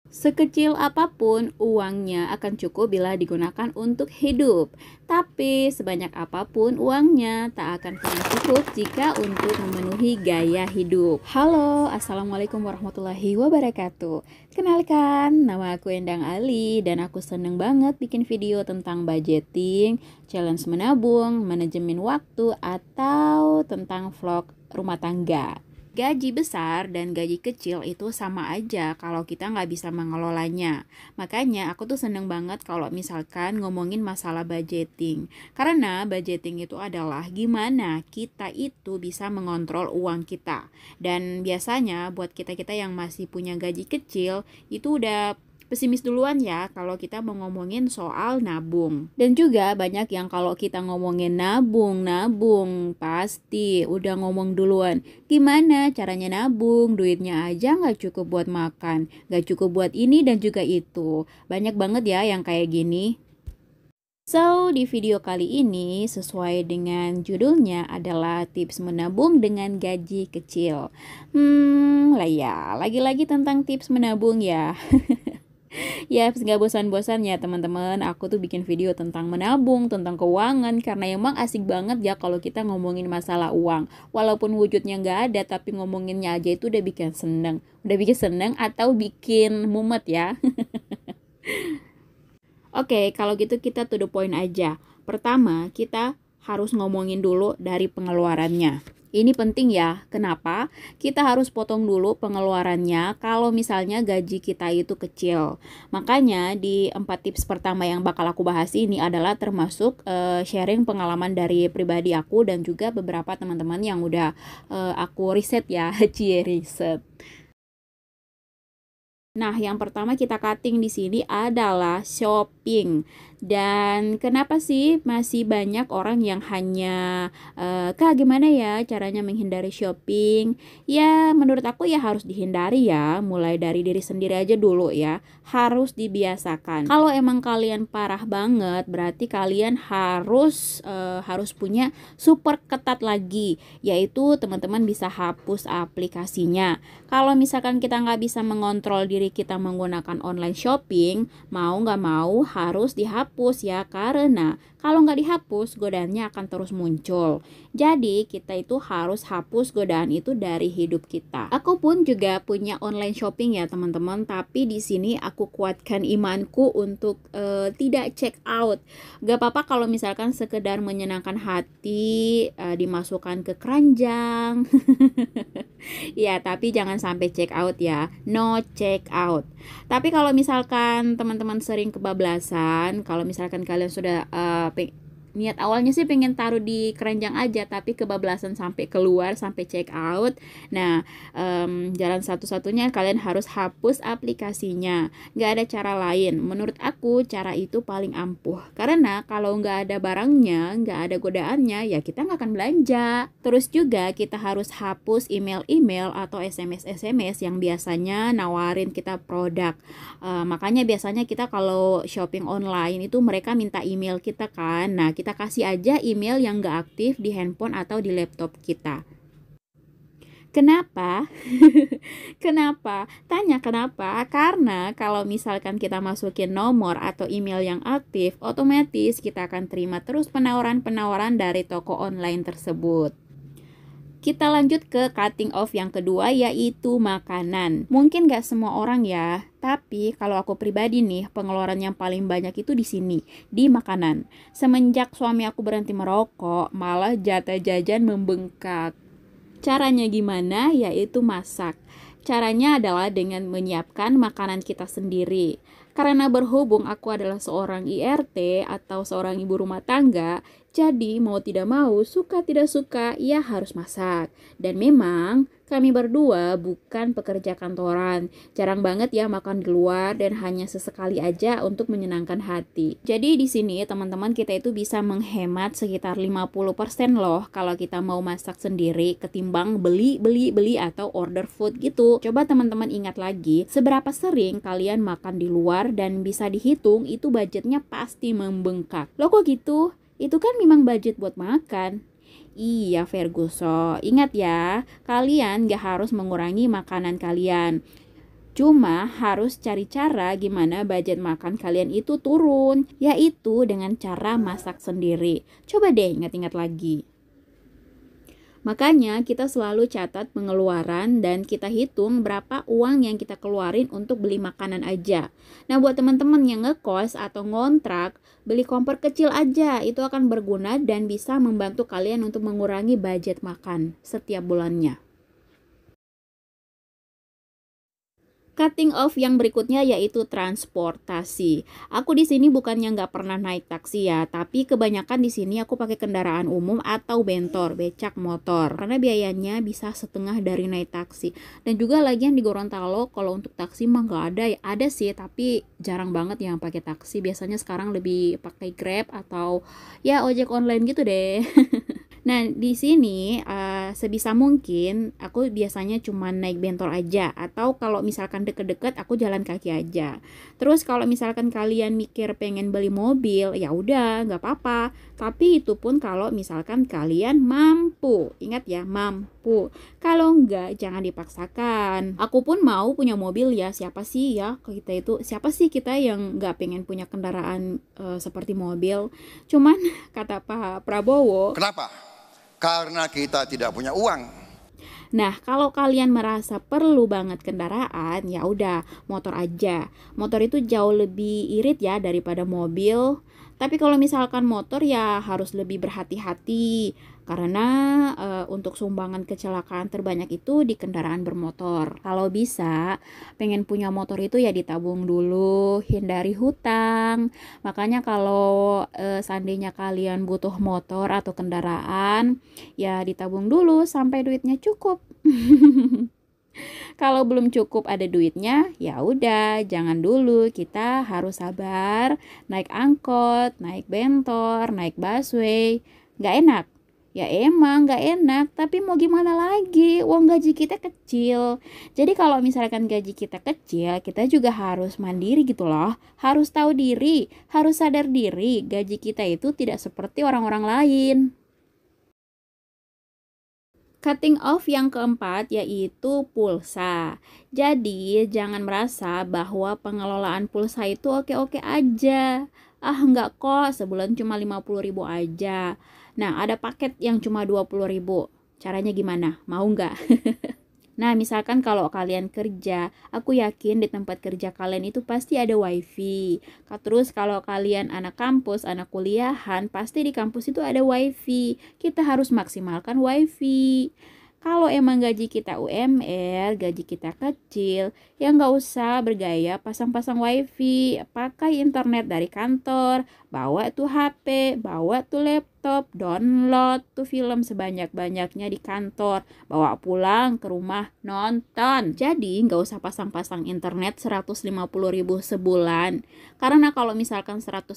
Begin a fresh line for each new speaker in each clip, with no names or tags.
Sekecil apapun, uangnya akan cukup bila digunakan untuk hidup. Tapi sebanyak apapun uangnya tak akan pernah cukup jika untuk memenuhi gaya hidup. Halo, Assalamualaikum warahmatullahi wabarakatuh. Kenalkan, nama aku Endang Ali dan aku seneng banget bikin video tentang budgeting, challenge menabung, manajemen waktu, atau tentang vlog rumah tangga. Gaji besar dan gaji kecil itu sama aja kalau kita nggak bisa mengelolanya. Makanya aku tuh seneng banget kalau misalkan ngomongin masalah budgeting. Karena budgeting itu adalah gimana kita itu bisa mengontrol uang kita. Dan biasanya buat kita-kita yang masih punya gaji kecil itu udah pesimis duluan ya kalau kita mau ngomongin soal nabung. Dan juga banyak yang kalau kita ngomongin nabung pasti udah ngomong duluan. Gimana caranya nabung? Duitnya aja nggak cukup buat makan, nggak cukup buat ini dan juga itu. Banyak banget ya yang kayak gini. So, di video kali ini sesuai dengan judulnya adalah tips menabung dengan gaji kecil. Lah ya, lagi-lagi tentang tips menabung ya. Ya, nggak bosan-bosan ya teman-teman. Aku tuh bikin video tentang menabung, tentang keuangan, karena emang asik banget ya kalau kita ngomongin masalah uang. Walaupun wujudnya nggak ada, tapi ngomonginnya aja itu udah bikin seneng. Udah bikin seneng atau bikin mumet ya. Oke, kalau gitu kita to the point aja. Pertama, kita harus ngomongin dulu dari pengeluarannya. Ini penting ya. Kenapa? Kita harus potong dulu pengeluarannya kalau misalnya gaji kita itu kecil. Makanya di 4 tips pertama yang bakal aku bahas ini adalah termasuk sharing pengalaman dari pribadi aku dan juga beberapa teman-teman yang udah aku riset ya, cie riset. Nah, yang pertama kita cutting di sini adalah shopping. Dan kenapa sih masih banyak orang yang hanya Kak, gimana ya caranya menghindari shopping? Ya, menurut aku ya harus dihindari ya, mulai dari diri sendiri aja dulu ya. Harus dibiasakan. Kalau emang kalian parah banget, berarti kalian harus punya super ketat lagi, yaitu teman-teman bisa hapus aplikasinya. Kalau misalkan kita nggak bisa mengontrol diri kita menggunakan online shopping, mau nggak mau harus dihapus ya, karena kalau nggak dihapus godaannya akan terus muncul. Jadi kita itu harus hapus godaan itu dari hidup kita. Aku pun juga punya online shopping ya teman-teman, tapi di sini aku kuatkan imanku untuk tidak check out. Gak apa-apa kalau misalkan sekedar menyenangkan hati, dimasukkan ke keranjang. Ya, tapi jangan sampai check out ya. No check out. Tapi kalau misalkan teman-teman sering kebablasan, kalau misalkan kalian sudah niat awalnya sih pengen taruh di keranjang aja, tapi kebablasan sampai keluar, sampai check out. Nah, jalan satu-satunya kalian harus hapus aplikasinya. Nggak ada cara lain. Menurut aku cara itu paling ampuh. Karena kalau nggak ada barangnya, nggak ada godaannya, ya kita nggak akan belanja. Terus juga kita harus hapus email-email atau SMS-SMS yang biasanya nawarin kita produk. Makanya biasanya kita kalau shopping online itu mereka minta email kita kan. Nah, kita kasih aja email yang gak aktif di handphone atau di laptop kita. Kenapa? Kenapa? Tanya kenapa? Karena kalau misalkan kita masukin nomor atau email yang aktif, otomatis kita akan terima terus penawaran-penawaran dari toko online tersebut. Kita lanjut ke cutting off yang kedua, yaitu makanan. Mungkin gak semua orang ya, tapi kalau aku pribadi nih, pengeluaran yang paling banyak itu di sini, di makanan. Semenjak suami aku berhenti merokok, malah jatah jajan membengkak. Caranya gimana? Yaitu masak. Caranya adalah dengan menyiapkan makanan kita sendiri. Karena berhubung aku adalah seorang IRT atau seorang ibu rumah tangga, jadi mau tidak mau, suka tidak suka, ya harus masak. Dan memang kami berdua bukan pekerja kantoran. Jarang banget ya makan di luar dan hanya sesekali aja untuk menyenangkan hati. Jadi di sini teman-teman kita itu bisa menghemat sekitar 50% loh kalau kita mau masak sendiri ketimbang beli atau order food gitu. Coba teman-teman ingat lagi, seberapa sering kalian makan di luar dan bisa dihitung itu budgetnya pasti membengkak. Loh kok gitu? Itu kan memang budget buat makan. Iya Ferguson, ingat ya, kalian gak harus mengurangi makanan kalian. Cuma harus cari cara gimana budget makan kalian itu turun, yaitu dengan cara masak sendiri. Coba deh ingat-ingat lagi. Makanya kita selalu catat pengeluaran dan kita hitung berapa uang yang kita keluarin untuk beli makanan aja. Nah, buat teman-teman yang ngekos atau ngontrak, beli kompor kecil aja, itu akan berguna dan bisa membantu kalian untuk mengurangi budget makan setiap bulannya. Cutting off yang berikutnya yaitu transportasi. Aku di sini bukannya nggak pernah naik taksi ya, tapi kebanyakan di sini aku pakai kendaraan umum atau bentor, becak motor. Karena biayanya bisa setengah dari naik taksi. Dan juga lagian di Gorontalo kalau untuk taksi mah nggak ada ya, ada sih tapi jarang banget yang pakai taksi. Biasanya sekarang lebih pakai Grab atau ya ojek online gitu deh. Nah, di sini sebisa mungkin aku biasanya cuma naik bentor aja atau kalau misalkan deket-deket aku jalan kaki aja. Terus kalau misalkan kalian mikir pengen beli mobil, ya udah nggak apa-apa. Tapi itu pun kalau misalkan kalian mampu. Ingat ya, mampu. Kalau enggak jangan dipaksakan. Aku pun mau punya mobil ya, siapa sih kita yang nggak pengen punya kendaraan seperti mobil. Cuman kata Pak Prabowo,
kenapa? Karena kita tidak punya uang.
nah, kalau kalian merasa perlu banget kendaraan, ya udah motor aja. Motor itu jauh lebih irit ya daripada mobil. Tapi kalau misalkan motor ya harus lebih berhati-hati karena untuk sumbangan kecelakaan terbanyak itu di kendaraan bermotor. Kalau bisa pengen punya motor itu ya ditabung dulu, hindari hutang. Makanya kalau seandainya kalian butuh motor atau kendaraan, ya ditabung dulu sampai duitnya cukup. Kalau belum cukup ada duitnya, ya udah, jangan dulu. Kita harus sabar, naik angkot, naik bentor, naik busway. Nggak enak. Ya emang nggak enak, tapi mau gimana lagi? Uang gaji kita kecil. Jadi kalau misalkan gaji kita kecil, kita juga harus mandiri gitu loh. Harus tahu diri, harus sadar diri. Gaji kita itu tidak seperti orang-orang lain. Cutting off yang keempat yaitu pulsa. Jadi jangan merasa bahwa pengelolaan pulsa itu oke-oke aja. Ah enggak kok, sebulan cuma 50.000 aja. Nah, ada paket yang cuma 20.000. Caranya gimana? Mau nggak? Nah, misalkan kalau kalian kerja, aku yakin di tempat kerja kalian itu pasti ada wifi. Terus kalau kalian anak kampus, anak kuliahan, pasti di kampus itu ada wifi. Kita harus maksimalkan wifi. Kalau emang gaji kita UMR, gaji kita kecil, ya nggak usah bergaya pasang-pasang wifi. Pakai internet dari kantor, bawa tuh HP, bawa tuh laptop, download tuh film sebanyak-banyaknya di kantor, bawa pulang ke rumah nonton. Jadi nggak usah pasang-pasang internet 150.000 sebulan. Karena kalau misalkan 150.000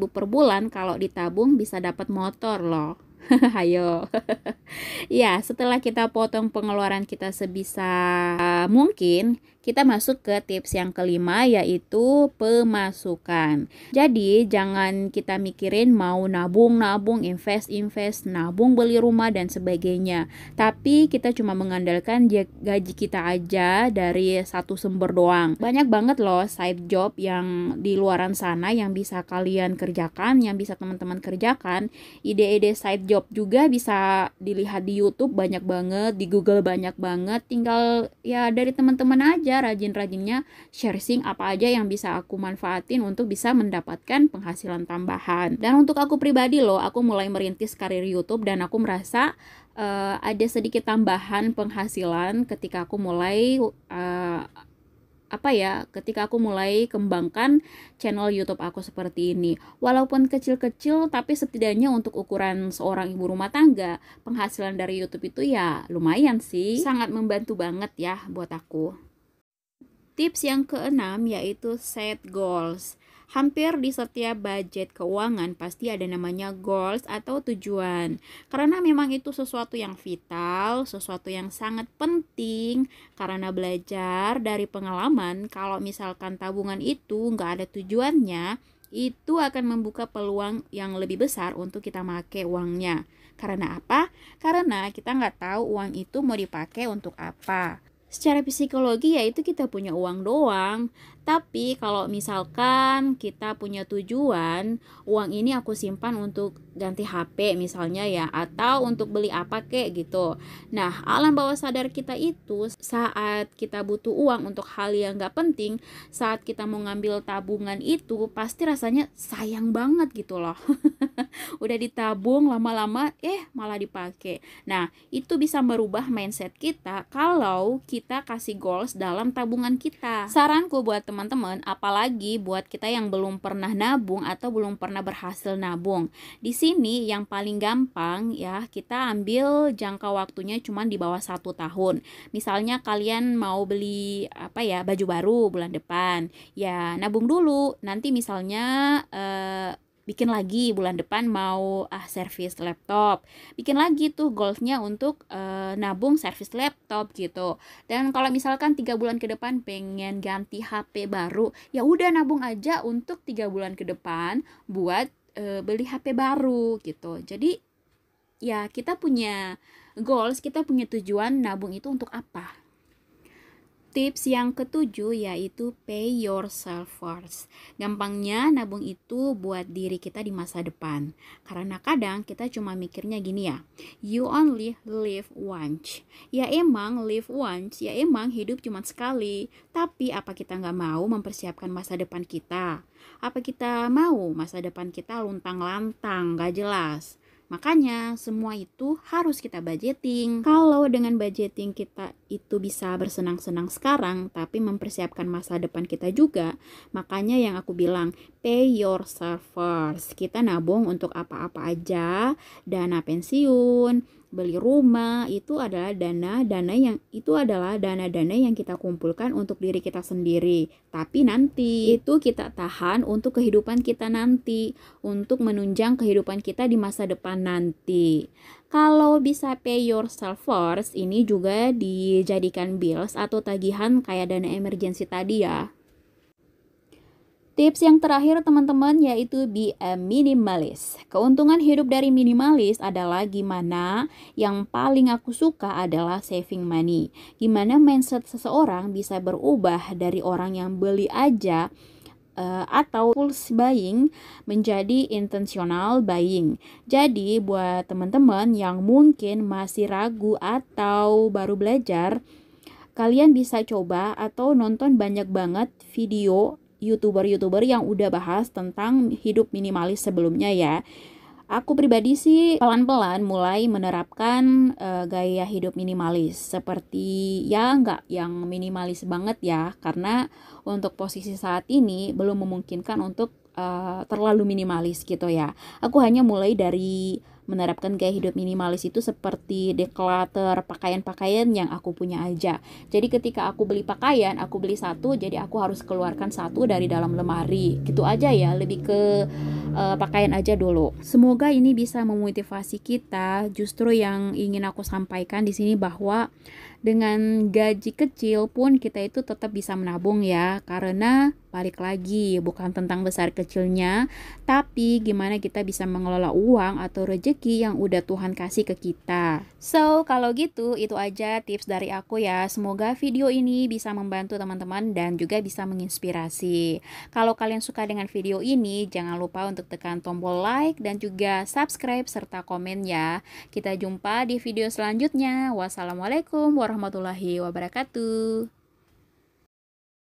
per bulan, kalau ditabung bisa dapat motor loh. Hayo. Ya, setelah kita potong pengeluaran kita sebisa mungkin, kita masuk ke tips yang kelima yaitu pemasukan. Jadi, jangan kita mikirin mau nabung, invest, nabung beli rumah dan sebagainya. Tapi kita cuma mengandalkan gaji kita aja dari satu sumber doang. Banyak banget loh side job yang di luaran sana yang bisa kalian kerjakan, yang bisa teman-teman kerjakan. Ide-ide side job juga bisa dilihat di YouTube banyak banget, di Google banyak banget. Tinggal ya dari teman-teman aja rajin-rajinnya sharing apa aja yang bisa aku manfaatin untuk bisa mendapatkan penghasilan tambahan. Dan untuk aku pribadi loh, aku mulai merintis karir YouTube dan aku merasa ada sedikit tambahan penghasilan ketika aku mulai ketika aku mulai kembangkan channel YouTube aku seperti ini. Walaupun kecil-kecil, tapi setidaknya untuk ukuran seorang ibu rumah tangga, penghasilan dari YouTube itu ya lumayan sih. Sangat membantu banget ya buat aku. Tips yang keenam yaitu set goals. Hampir di setiap budget keuangan pasti ada namanya goals atau tujuan. Karena memang itu sesuatu yang vital, sesuatu yang sangat penting. Karena belajar dari pengalaman, kalau misalkan tabungan itu nggak ada tujuannya, itu akan membuka peluang yang lebih besar untuk kita pakai uangnya. Karena apa? Karena kita nggak tahu uang itu mau dipakai untuk apa. Secara psikologi ya itu kita punya uang doang. Tapi kalau misalkan kita punya tujuan, uang ini aku simpan untuk ganti HP misalnya ya, atau untuk beli apa kek gitu. Nah, alam bawah sadar kita itu saat kita butuh uang untuk hal yang gak penting, saat kita mau ngambil tabungan itu pasti rasanya sayang banget gitu loh. Udah ditabung lama-lama malah dipakai. Nah, itu bisa merubah mindset kita kalau kita kasih goals dalam tabungan kita. Saranku buat teman-teman, apalagi buat kita yang belum pernah nabung atau belum pernah berhasil nabung. Di sini yang paling gampang ya, kita ambil jangka waktunya cuma di bawah 1 tahun. Misalnya kalian mau beli baju baru bulan depan, ya nabung dulu. Nanti misalnya bikin lagi bulan depan mau servis laptop, bikin lagi tuh goalsnya untuk nabung servis laptop gitu. Dan kalau misalkan 3 bulan ke depan pengen ganti HP baru, ya udah nabung aja untuk 3 bulan ke depan buat beli HP baru gitu. Jadi ya kita punya goals, kita punya tujuan, nabung itu untuk apa. Tips yang ketujuh yaitu pay yourself first. Gampangnya nabung itu buat diri kita di masa depan. Karena kadang kita cuma mikirnya gini ya, you only live once. Ya emang live once, ya emang hidup cuma sekali. Tapi apa kita nggak mau mempersiapkan masa depan kita? Apa kita mau masa depan kita luntang-lantang, nggak jelas? Makanya semua itu harus kita budgeting. Kalau dengan budgeting kita itu bisa bersenang-senang sekarang, tapi mempersiapkan masa depan kita juga, makanya yang aku bilang, pay yourself first. Kita nabung untuk apa-apa aja, dana pensiun, beli rumah, itu adalah dana-dana yang kita kumpulkan untuk diri kita sendiri. Tapi nanti itu kita tahan untuk kehidupan kita nanti, untuk menunjang kehidupan kita di masa depan nanti. Kalau bisa pay yourself first, ini juga dijadikan bills atau tagihan kayak dana emergency tadi ya. Tips yang terakhir teman-teman yaitu be a minimalist. Keuntungan hidup dari minimalis adalah gimana yang paling aku suka adalah saving money. Gimana mindset seseorang bisa berubah dari orang yang beli aja atau impulse buying menjadi intentional buying. Jadi buat teman-teman yang mungkin masih ragu atau baru belajar, kalian bisa coba atau nonton banyak banget video YouTuber yang udah bahas tentang hidup minimalis sebelumnya ya. Aku pribadi sih pelan-pelan mulai menerapkan gaya hidup minimalis. Seperti ya nggak yang minimalis banget ya, karena untuk posisi saat ini belum memungkinkan untuk terlalu minimalis gitu ya. Aku hanya mulai dari menerapkan gaya hidup minimalis itu seperti declutter pakaian-pakaian yang aku punya aja. Jadi ketika aku beli pakaian, aku beli satu, jadi aku harus keluarkan satu dari dalam lemari. Gitu aja ya, lebih ke pakaian aja dulu. Semoga ini bisa memotivasi kita. Justru yang ingin aku sampaikan di sini bahwa dengan gaji kecil pun kita itu tetap bisa menabung ya, karena balik lagi bukan tentang besar kecilnya, tapi gimana kita bisa mengelola uang atau rezeki yang udah Tuhan kasih ke kita. So, kalau gitu itu aja tips dari aku ya. Semoga video ini bisa membantu teman-teman dan juga bisa menginspirasi. Kalau kalian suka dengan video ini, jangan lupa untuk tekan tombol like dan juga subscribe serta komen ya. Kita jumpa di video selanjutnya. Wassalamualaikum warahmatullahi wabarakatuh.